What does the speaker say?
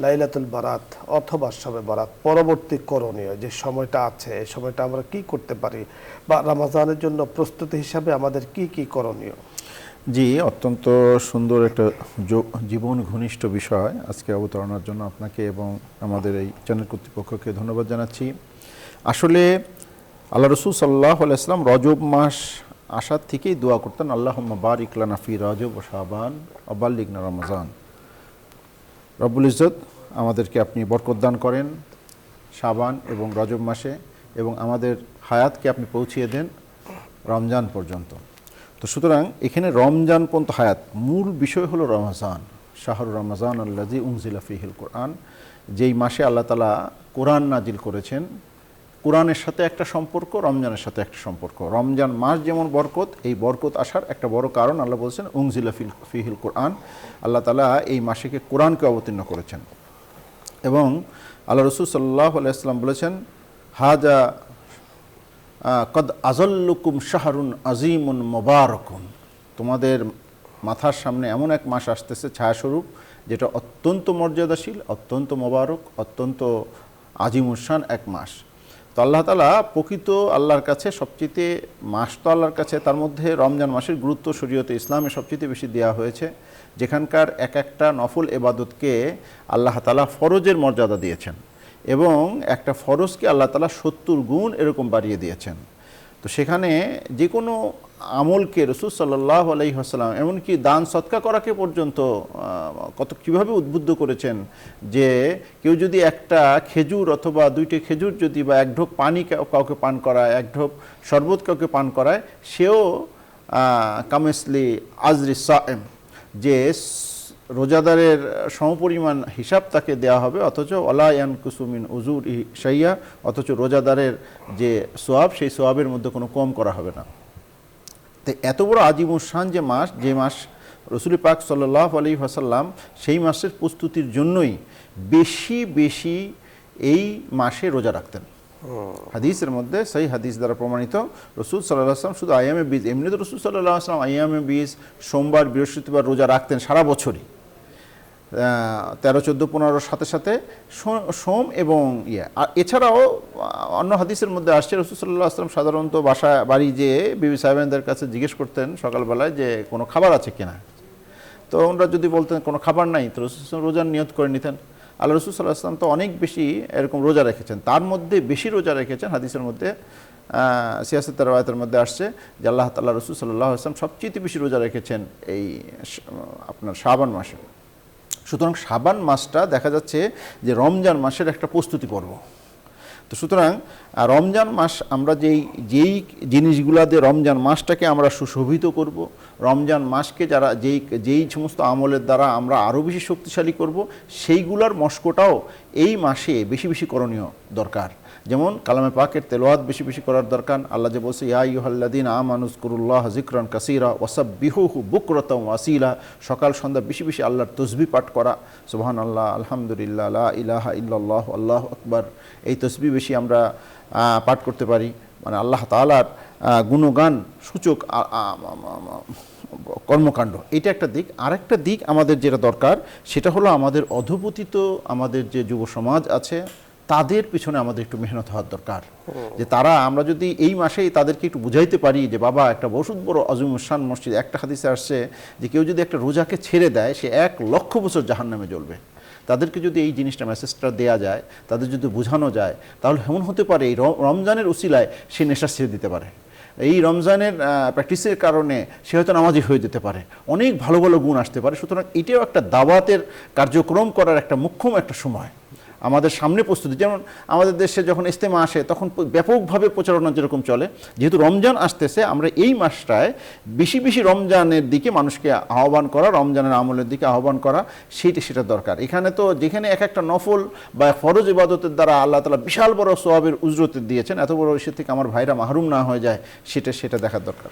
লাইলাতুল বারাত অথবা শবে বারাত পরবর্তী করণীয় যে সময়টা আছে, এই সময়টা আমরা কি করতে পারি, বা রমজানের জন্য প্রস্তুতি হিসাবে আমাদের কি কি করণীয়? জি, অত্যন্ত সুন্দর একটা জীবন ঘনিষ্ঠ বিষয় আজকে অবতারণার জন্য আপনাকে এবং আমাদের এই চ্যানেল কর্তৃপক্ষকে ধন্যবাদ জানাচ্ছি। আসলে আল্লাহ রসুল সাল্লাল্লাহু আলাইহি ওয়াসাল্লাম রজব মাস আসার থেকেই দোয়া করতেন, আল্লাহুম্মা বারিক লানা ফি রজব ওয়া শাবান ওয়া বাল্লিগনা রমজান। রব্বুল ইজ্জত আমাদেরকে আপনি বরকত দান করেন শাবান এবং রজব মাসে, এবং আমাদের হায়াতকে আপনি পৌঁছিয়ে দেন রমজান পর্যন্ত। তো সুতরাং এখানে রমজান পর্যন্ত হায়াত, মূল বিষয় হলো রমজান, শাহরু রমজান আল্লাযী উনজিলা ফীহিল কোরআন, যেই মাসে আল্লাহ তাআলা কোরআন নাজিল করেছেন। কোরআনের সাথে একটা সম্পর্ক, রমজানের সাথে একটা সম্পর্ক। রমজান মাস যেমন বরকত, এই বরকত আসার একটা বড় কারণ আল্লাহ বলছেন উনজিলা ফীহিল কোরআন, আল্লাহ তাআলা এই মাসেকে কোরআনকে অবতীর্ণ করেছেন। এবং আল্লাহ রসুল সাল্লাল্লাহু আলাইহি ওয়াসাল্লাম বলেছেন, হাজা কদ আজল্লুকুম শাহরুন আজিমুন মুবারাকুন, তোমাদের মাথার সামনে এমন এক মাস আসতেছে ছায়াস্বরূপ, যেটা অত্যন্ত মর্যাদাশীল, অত্যন্ত মোবারক, অত্যন্ত আজিমুশান এক মাস। তো আল্লাহ তাআলা প্রকৃত আল্লাহর কাছে সবচেয়ে মাস তো আল্লাহর কাছে, তার মধ্যে রমজান মাসের গুরুত্ব শরীয়তে ইসলামে সবচেয়ে বেশি দেওয়া হয়েছে, যেখানকার এক একটা নফল এবাদতকে আল্লাহ তাআলা ফরজের মর্যাদা দিয়েছেন, এবং একটা ফরজকে আল্লাহ তাআলা 70 গুণ এরকম বাড়িয়ে দিয়েছেন। তো সেখানে যে কোনো আমলকে রাসূল সাল্লাল্লাহু আলাইহি ওয়াসাল্লাম এমনকি দান সদকা করাকে পর্যন্ত কীভাবে উদ্বুদ্ধ করেছেন, যে কেউ যদি একটা খেজুর অথবা 2টি খেজুর যদি বা এক ঢোক পানি কাউকে পান করায়, এক ঢোক শরবত কাউকে পান করায়, সেও কামিসলি আজরি সায়েম, যে রোজাদারের সমপরিমাণ হিসাব তাকে দেয়া হবে, অথচ ওয়ালা ইয়ানকুসু মিন উজুরিহি শাইয়া, অথচ রোজাদারের যে সোয়াব সেই সোয়াবের মধ্যে কোনো কম করা হবে না। তো এত বড় আজিমুশান যে মাস রসুল পাক সাল্লাল্লাহু আলাইহি ওয়াসাল্লাম সেই মাসের প্রস্তুতির জন্যই বেশি বেশি এই মাসে রোজা রাখতেন। হাদিসের মধ্যে সেই হাদিস দ্বারা প্রমাণিত, রসুল সাল্লাল্লাহু আলাইহি ওয়াসাল্লাম শুধু আইয়ামে বীজ, এমনি তো রসুল সাল্লাল্লাহু আলাইহি ওয়াসাল্লাম আইয়ামে বীজ, সোমবার বৃহস্পতিবার রোজা রাখতেন সারা বছরই, 13, 14, 15 সাথে সাথে সোম এবং আর এছাড়াও অন্য হাদিসের মধ্যে আসছে, রাসূল সাল্লাল্লাহু আলাইহি ওয়াসাল্লাম সাধারণত বাড়ি যেয়ে বিবি সাহেবদের কাছে জিজ্ঞেস করতেন সকালবেলায় যে কোনো খাবার আছে কিনা। তো ওনারা যদি বলতেন কোনো খাবার নাই, তো রাসূল রোজার নিয়ত করে নিতেন। আল্লাহ রাসূল সাল্লাল্লাহু আলাইহি ওয়াসাল্লাম তো অনেক বেশি এরকম রোজা রেখেছেন, তার মধ্যে বেশি রোজা রেখেছেন হাদিসের মধ্যে, সিয়াসতের রাওয়ায়াতের মধ্যে আসছে যে আল্লাহ তাআলা রাসূল সাল্লাল্লাহু আলাইহি ওয়াসাল্লাম সবচেয়ে বেশি রোজা রেখেছেন এই আপনার শাবান মাসে। সুতরাং শাবান মাসটা দেখা যাচ্ছে যে রমজান মাসের একটা প্রস্তুতি পর্ব। তো সুতরাং রমজান মাস আমরা যেই জিনিসগুলা দিয়ে রমজান মাসটাকে আমরা সুশোভিত করব, রমজান মাসকে যেই সমস্ত আমলের দ্বারা আমরা আরও বেশি শক্তিশালী করব, সেইগুলার মশকটাও এই মাসে বেশি বেশি করণীয় দরকার। যেমন কালামে পাকের তেলাওয়াত বেশি বেশি করার দরকার। আল্লাহ যে বলছে ইয়া আইয়ুহাল্লাযীনা আমানু যকুরুল্লাহা যিকরান কাসীরা ওয়াসাব্বিহুহু বুকরাতাও ওয়া আসীলা, সকাল সন্ধ্যা বেশি বেশি আল্লাহর তাসবিহ পাঠ করা, সুবহানাল্লাহ, আলহামদুলিল্লাহ, লা ইলাহা ইল্লাল্লাহ, আল্লাহু আকবার, এই তাসবিহ বেশি আমরা পাঠ করতে পারি, মানে আল্লাহ তাআলার গুণগান সূচক কর্মকাণ্ড। এটা একটা দিক। আরেকটা দিক আমাদের যেটা দরকার সেটা হলো আমাদের অধঃপতিত আমাদের যে যুব সমাজ আছে তাদের পিছনে আমাদের একটু মেহনত হওয়ার দরকার, যে তারা আমরা যদি এই মাসেই তাদেরকে একটু বুঝাইতে পারি যে বাবা একটা বহুত বড় আজিমুশান মসজিদ, একটা হাদিসে আসছে যে কেউ যদি একটা রোজাকে ছেড়ে দেয় সে 1 লক্ষ বছর জাহান্নামে জ্বলবে। তাদেরকে যদি এই জিনিসটা মেসেজটা দেয়া যায়, তাদের যদি বোঝানো যায়, তাহলে এমন হতে পারে এই রমজানের উসিলায় সে নেশা ছেড়ে দিতে পারে, এই রমজানের প্র্যাকটিসের কারণে সে হয়তো নামাজি হয়ে যেতে পারে, অনেক ভালো ভালো গুণ আসতে পারে। সুতরাং এটাও একটা দাওয়াতের কার্যক্রম করার একটা মুখ্যম একটা সময় আমাদের সামনে প্রস্তুতি। যেমন আমাদের দেশে যখন ইজতেমা আসে তখন ব্যাপকভাবে প্রচারণা যেরকম চলে, যেহেতু রমজান আসতেছে আমরা এই মাসটায় বেশি বেশি রমজানের দিকে মানুষকে আহ্বান করা, রমজানের আমলের দিকে আহ্বান করা, সেটা দরকার। এখানে তো যেখানে এক একটা নফল বা ফরজ ইবাদতের দ্বারা আল্লাহ তাআলা বিশাল বড় সওয়াবের উজরত দিয়েছেন, এত বড় ইস্যু থেকে আমার ভাইরা মাহরুম না হয়ে যায় সেটা দেখার দরকার।